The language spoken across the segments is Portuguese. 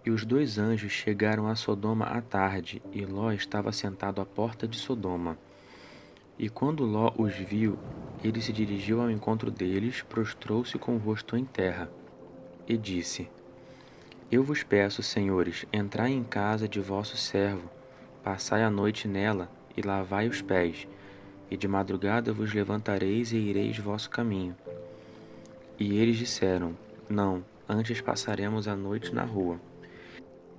E os 2 anjos chegaram a Sodoma à tarde, e Ló estava sentado à porta de Sodoma. E quando Ló os viu, ele se dirigiu ao encontro deles, prostrou-se com o rosto em terra, e disse: Eu vos peço, senhores, entrai em casa de vosso servo, passai a noite nela, e lavai os pés, e de madrugada vos levantareis e ireis vosso caminho. E eles disseram: Não, antes passaremos a noite na rua.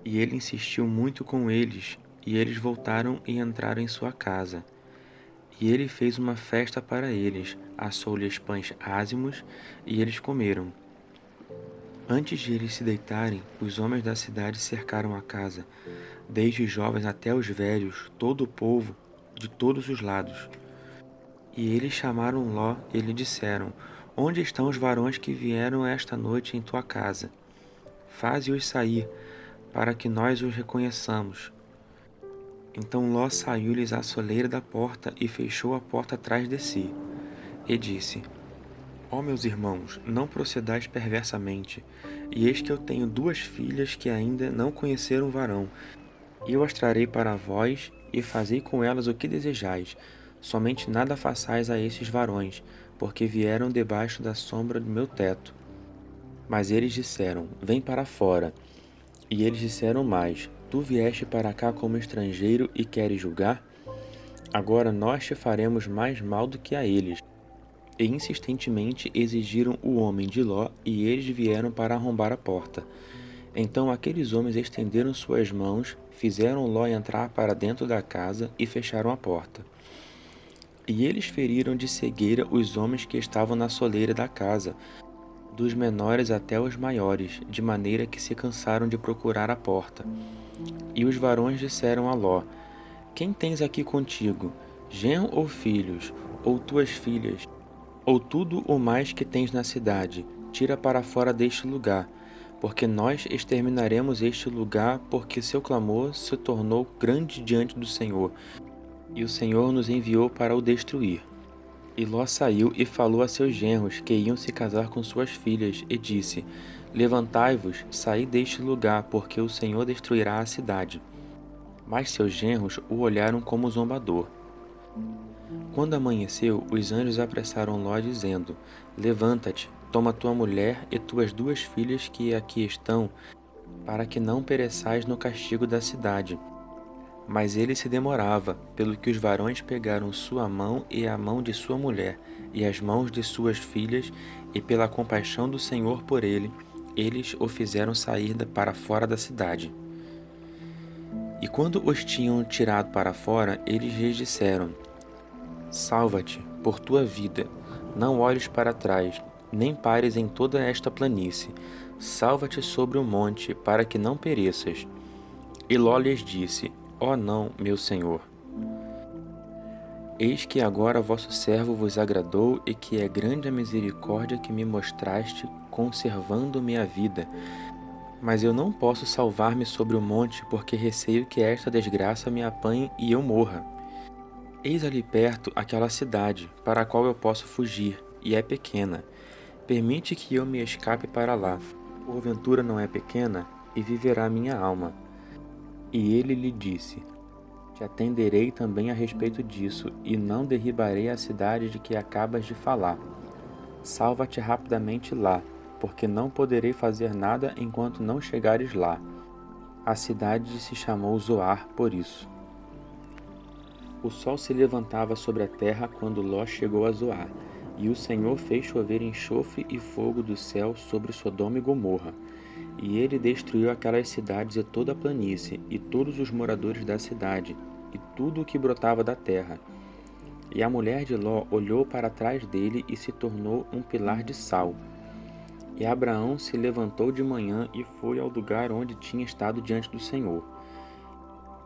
E ele insistiu muito com eles, e eles voltaram e entraram em sua casa. E ele fez uma festa para eles, assou-lhes pães ázimos, e eles comeram. Antes de eles se deitarem, os homens da cidade cercaram a casa, desde os jovens até os velhos, todo o povo, de todos os lados. E eles chamaram Ló e lhe disseram: Onde estão os varões que vieram esta noite em tua casa? Faze-os sair, para que nós os reconheçamos. Então Ló saiu-lhes à soleira da porta e fechou a porta atrás de si. E disse: Ó meus irmãos, não procedais perversamente. E eis que eu tenho 2 filhas que ainda não conheceram varão. E eu as trarei para vós, e fazei com elas o que desejais. Somente nada façais a esses varões, porque vieram debaixo da sombra do meu teto. Mas eles disseram: Vem para fora. E eles disseram mais: Tu vieste para cá como estrangeiro e queres julgar? Agora nós te faremos mais mal do que a eles. E insistentemente exigiram o homem de Ló, e eles vieram para arrombar a porta. Então aqueles homens estenderam suas mãos, fizeram Ló entrar para dentro da casa e fecharam a porta. E eles feriram de cegueira os homens que estavam na soleira da casa, dos menores até os maiores, de maneira que se cansaram de procurar a porta. E os varões disseram a Ló: Quem tens aqui contigo, genro ou filhos, ou tuas filhas, ou tudo o mais que tens na cidade? Tira para fora deste lugar, porque nós exterminaremos este lugar, porque seu clamor se tornou grande diante do Senhor, e o Senhor nos enviou para o destruir. E Ló saiu e falou a seus genros que iam se casar com suas filhas, e disse: Levantai-vos, saí deste lugar, porque o Senhor destruirá a cidade. Mas seus genros o olharam como zombador. Quando amanheceu, os anjos apressaram Ló, dizendo: Levanta-te, toma tua mulher e tuas 2 filhas que aqui estão, para que não pereçais no castigo da cidade. Mas ele se demorava, pelo que os varões pegaram sua mão e a mão de sua mulher, e as mãos de suas filhas, e pela compaixão do Senhor por ele, eles o fizeram sair para fora da cidade. E quando os tinham tirado para fora, eles lhes disseram: Salva-te, por tua vida, não olhes para trás, nem pares em toda esta planície. Salva-te sobre o monte, para que não pereças. E Ló lhes disse: Ó não, meu senhor. Eis que agora vosso servo vos agradou, e que é grande a misericórdia que me mostraste, conservando-me a vida. Mas eu não posso salvar-me sobre o monte, porque receio que esta desgraça me apanhe e eu morra. Eis ali perto aquela cidade, para a qual eu posso fugir, e é pequena. Permite que eu me escape para lá. Porventura não é pequena, e viverá minha alma. E ele lhe disse: Te atenderei também a respeito disso, e não derribarei a cidade de que acabas de falar. Salva-te rapidamente lá, porque não poderei fazer nada enquanto não chegares lá. A cidade se chamou Zoar por isso. O sol se levantava sobre a terra quando Ló chegou a Zoar, e o Senhor fez chover enxofre e fogo do céu sobre Sodoma e Gomorra. E ele destruiu aquelas cidades e toda a planície, e todos os moradores da cidade, e tudo o que brotava da terra. E a mulher de Ló olhou para trás dele e se tornou um pilar de sal. E Abraão se levantou de manhã e foi ao lugar onde tinha estado diante do Senhor.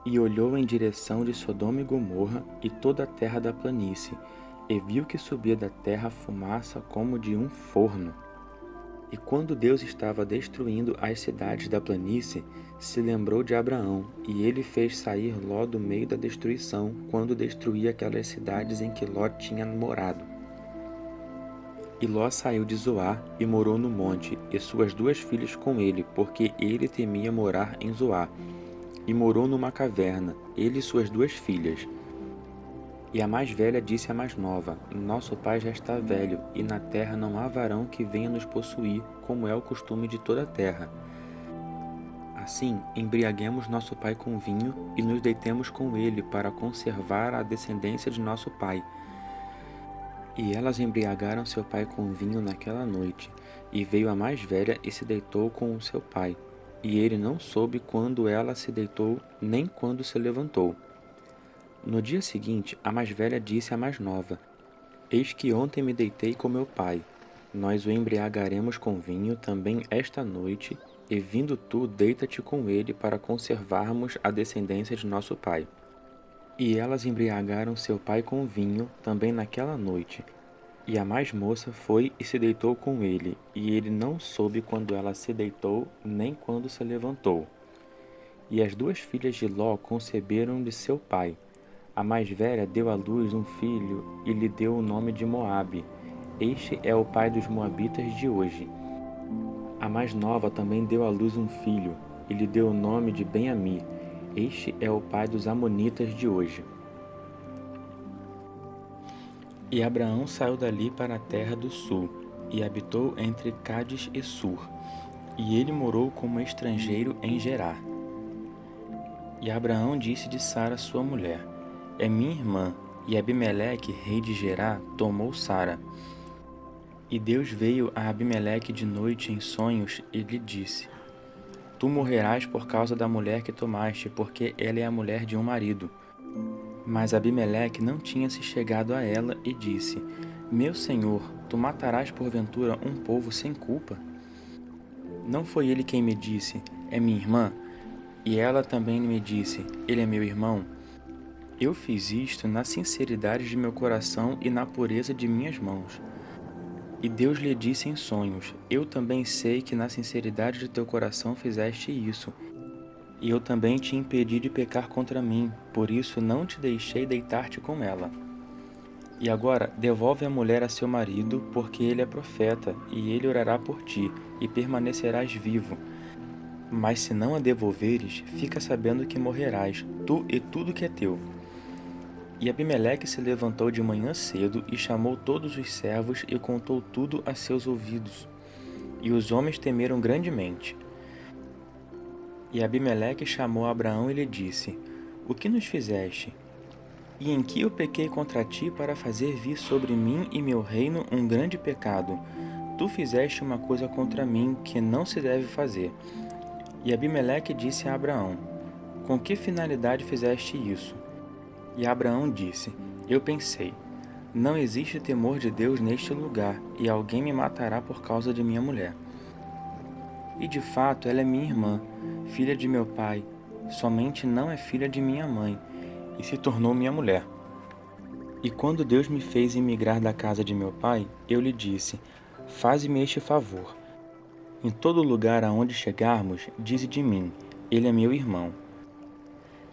E olhou em direção de Sodoma e Gomorra e toda a terra da planície, e viu que subia da terra fumaça como de um forno. E quando Deus estava destruindo as cidades da planície, se lembrou de Abraão, e ele fez sair Ló do meio da destruição, quando destruía aquelas cidades em que Ló tinha morado. E Ló saiu de Zoar e morou no monte, e suas 2 filhas com ele, porque ele temia morar em Zoar. E morou numa caverna, ele e suas 2 filhas. E a mais velha disse à mais nova: Nosso pai já está velho, e na terra não há varão que venha nos possuir, como é o costume de toda a terra. Assim, embriaguemos nosso pai com vinho, e nos deitemos com ele, para conservar a descendência de nosso pai. E elas embriagaram seu pai com vinho naquela noite. E veio a mais velha e se deitou com o seu pai. E ele não soube quando ela se deitou, nem quando se levantou. No dia seguinte, a mais velha disse à mais nova: Eis que ontem me deitei com meu pai. Nós o embriagaremos com vinho também esta noite, e vindo tu, deita-te com ele para conservarmos a descendência de nosso pai. E elas embriagaram seu pai com vinho também naquela noite. E a mais moça foi e se deitou com ele, e ele não soube quando ela se deitou, nem quando se levantou. E as 2 filhas de Ló conceberam de seu pai. A mais velha deu à luz um filho e lhe deu o nome de Moabe. Este é o pai dos moabitas de hoje. A mais nova também deu à luz um filho e lhe deu o nome de Ben-Ami. Este é o pai dos amonitas de hoje. E Abraão saiu dali para a terra do sul e habitou entre Cádiz e Sur. E ele morou como estrangeiro em Gerar. E Abraão disse de Sara sua mulher: É minha irmã. E Abimeleque, rei de Gerá, tomou Sara. E Deus veio a Abimeleque de noite em sonhos e lhe disse: Tu morrerás por causa da mulher que tomaste, porque ela é a mulher de um marido. Mas Abimeleque não tinha se chegado a ela e disse: Meu senhor, tu matarás porventura um povo sem culpa? Não foi ele quem me disse: É minha irmã? E ela também me disse: Ele é meu irmão? Eu fiz isto na sinceridade de meu coração e na pureza de minhas mãos. E Deus lhe disse em sonhos: Eu também sei que na sinceridade de teu coração fizeste isso. E eu também te impedi de pecar contra mim, por isso não te deixei deitar-te com ela. E agora devolve a mulher a seu marido, porque ele é profeta, e ele orará por ti, e permanecerás vivo. Mas se não a devolveres, fica sabendo que morrerás, tu e tudo que é teu. E Abimeleque se levantou de manhã cedo e chamou todos os servos e contou tudo a seus ouvidos. E os homens temeram grandemente. E Abimeleque chamou Abraão e lhe disse: O que nos fizeste? E em que eu pequei contra ti para fazer vir sobre mim e meu reino um grande pecado? Tu fizeste uma coisa contra mim que não se deve fazer. E Abimeleque disse a Abraão: Com que finalidade fizeste isso? E Abraão disse: Eu pensei, não existe temor de Deus neste lugar, e alguém me matará por causa de minha mulher. E de fato ela é minha irmã, filha de meu pai, somente não é filha de minha mãe, e se tornou minha mulher. E quando Deus me fez emigrar da casa de meu pai, eu lhe disse: Faze-me este favor. Em todo lugar aonde chegarmos, dize de mim: Ele é meu irmão.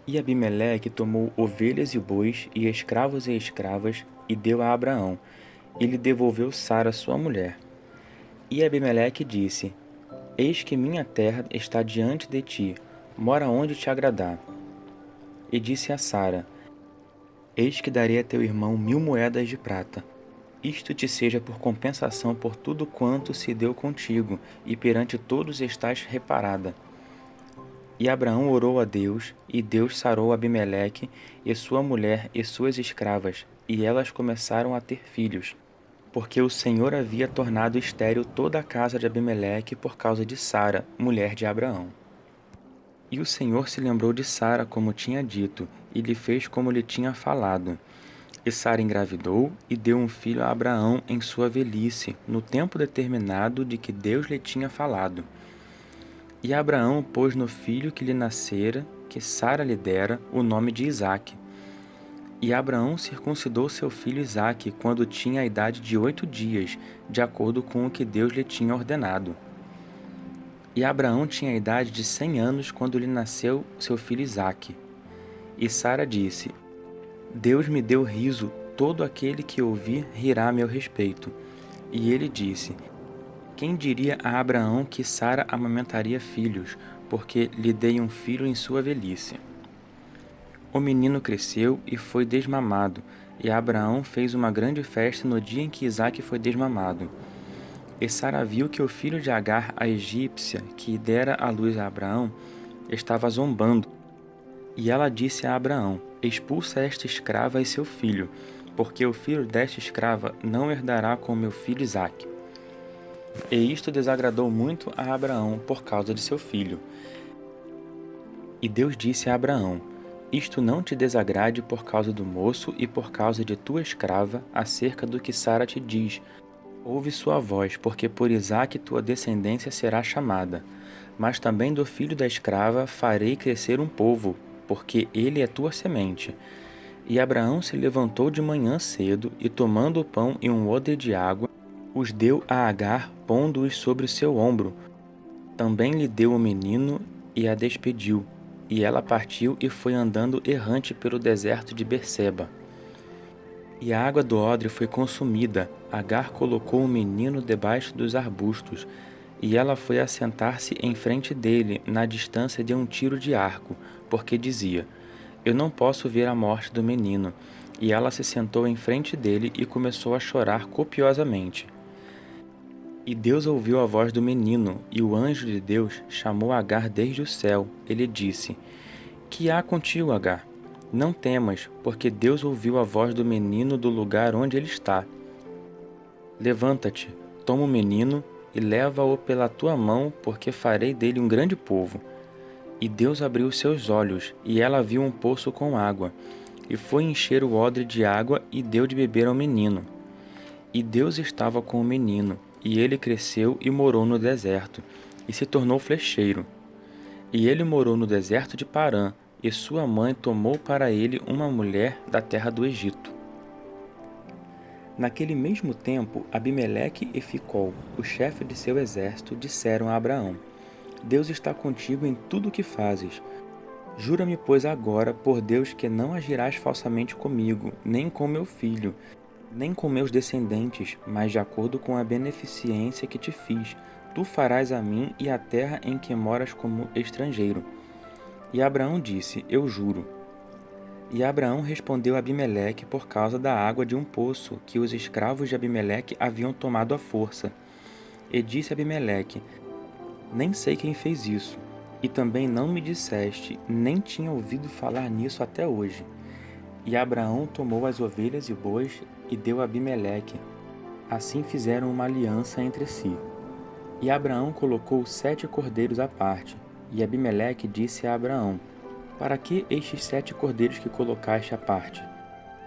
E Abimeleque tomou ovelhas e bois, e escravos e escravas, e deu a Abraão, e lhe devolveu Sara sua mulher. E Abimeleque disse: Eis que minha terra está diante de ti, mora onde te agradar. E disse a Sara: Eis que darei a teu irmão 1000 moedas de prata. Isto te seja por compensação por tudo quanto se deu contigo, e perante todos estás reparada. E Abraão orou a Deus, e Deus sarou Abimeleque e sua mulher e suas escravas, e elas começaram a ter filhos, porque o Senhor havia tornado estéril toda a casa de Abimeleque por causa de Sara, mulher de Abraão. E o Senhor se lembrou de Sara como tinha dito, e lhe fez como lhe tinha falado. E Sara engravidou e deu um filho a Abraão em sua velhice, no tempo determinado de que Deus lhe tinha falado. E Abraão pôs no filho que lhe nascera, que Sara lhe dera, o nome de Isaque. E Abraão circuncidou seu filho Isaque quando tinha a idade de 8 dias, de acordo com o que Deus lhe tinha ordenado. E Abraão tinha a idade de 100 anos quando lhe nasceu seu filho Isaque. E Sara disse: Deus me deu riso, todo aquele que ouvir rirá a meu respeito. E ele disse: Quem diria a Abraão que Sara amamentaria filhos, porque lhe dei um filho em sua velhice? O menino cresceu e foi desmamado, e Abraão fez uma grande festa no dia em que Isaque foi desmamado. E Sara viu que o filho de Agar, a egípcia, que dera à luz a Abraão, estava zombando. E ela disse a Abraão: Expulsa esta escrava e seu filho, porque o filho desta escrava não herdará com meu filho Isaque. E isto desagradou muito a Abraão por causa de seu filho. E Deus disse a Abraão: Isto não te desagrade por causa do moço e por causa de tua escrava, acerca do que Sara te diz. Ouve sua voz, porque por Isaque tua descendência será chamada. Mas também do filho da escrava farei crescer um povo, porque ele é tua semente. E Abraão se levantou de manhã cedo, e tomando o pão e um odre de água, os deu a Agar, pondo-os sobre o seu ombro. Também lhe deu o menino e a despediu. E ela partiu e foi andando errante pelo deserto de Berseba. E a água do odre foi consumida. Agar colocou o menino debaixo dos arbustos, e ela foi assentar-se em frente dele, na distância de um tiro de arco, porque dizia: Eu não posso ver a morte do menino. E ela se sentou em frente dele e começou a chorar copiosamente. E Deus ouviu a voz do menino, e o anjo de Deus chamou Agar desde o céu. Ele disse: Que há contigo, Agar? Não temas, porque Deus ouviu a voz do menino do lugar onde ele está. Levanta-te, toma o menino e leva-o pela tua mão, porque farei dele um grande povo. E Deus abriu seus olhos, e ela viu um poço com água, e foi encher o odre de água e deu de beber ao menino. E Deus estava com o menino, e ele cresceu e morou no deserto, e se tornou flecheiro. E ele morou no deserto de Parã, e sua mãe tomou para ele uma mulher da terra do Egito. Naquele mesmo tempo, Abimeleque e Ficol, o chefe de seu exército, disseram a Abraão: Deus está contigo em tudo o que fazes. Jura-me, pois, agora, por Deus, que não agirás falsamente comigo, nem com meu filho, nem com meus descendentes, mas de acordo com a beneficência que te fiz, tu farás a mim e à terra em que moras como estrangeiro. E Abraão disse: Eu juro. E Abraão respondeu a Abimeleque por causa da água de um poço que os escravos de Abimeleque haviam tomado à força. E disse a Abimeleque: Nem sei quem fez isso, e também não me disseste, nem tinha ouvido falar nisso até hoje. E Abraão tomou as ovelhas e bois e deu a Abimeleque. Assim fizeram uma aliança entre si. E Abraão colocou 7 cordeiros à parte. E Abimeleque disse a Abraão: Para que estes 7 cordeiros que colocaste à parte?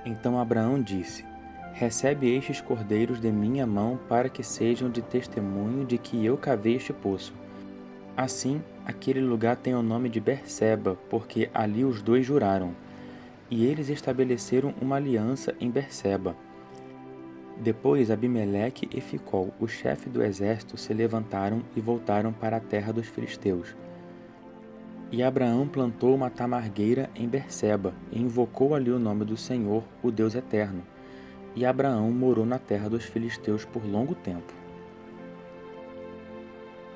Então Abraão disse: Recebe estes cordeiros de minha mão para que sejam de testemunho de que eu cavei este poço. Assim, aquele lugar tem o nome de Berseba, porque ali os dois juraram. E eles estabeleceram uma aliança em Berseba. Depois Abimeleque e Ficol, o chefe do exército, se levantaram e voltaram para a terra dos filisteus. E Abraão plantou uma tamargueira em Berseba e invocou ali o nome do Senhor, o Deus eterno. E Abraão morou na terra dos filisteus por longo tempo.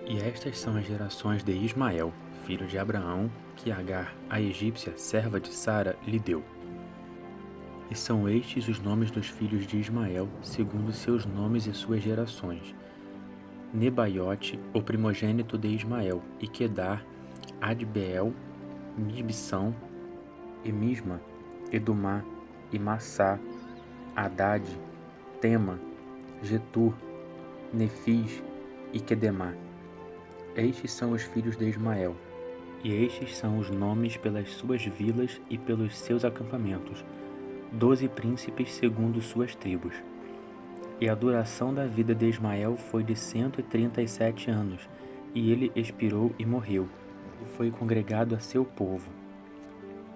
E estas são as gerações de Ismael, filho de Abraão, que Agar, a egípcia, serva de Sara, lhe deu. E são estes os nomes dos filhos de Ismael, segundo seus nomes e suas gerações: Nebaiote, o primogênito de Ismael, e Quedar, Adbeel, Mibsão, e Misma, Edumá, e Massá, Hadad, Tema, Getur, Nefis e Quedemá. Estes são os filhos de Ismael, e estes são os nomes pelas suas vilas e pelos seus acampamentos, 12 príncipes segundo suas tribos. E a duração da vida de Ismael foi de 137 anos, e ele expirou e morreu, e foi congregado a seu povo.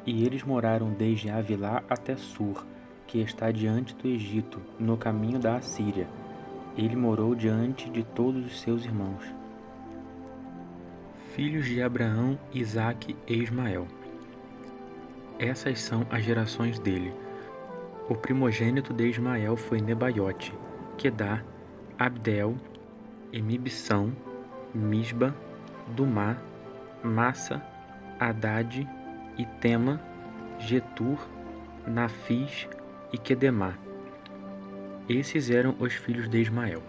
E eles moraram desde Avilá até Sur, que está diante do Egito, no caminho da Assíria. Ele morou diante de todos os seus irmãos. Filhos de Abraão, Isaque e Ismael. Essas são as gerações dele. O primogênito de Ismael foi Nebaiote, Quedar, Abdel, Emibção, Misba, Dumá, Massa, Hadade, Itema, Getur, Nafis e Quedemá. Esses eram os filhos de Ismael.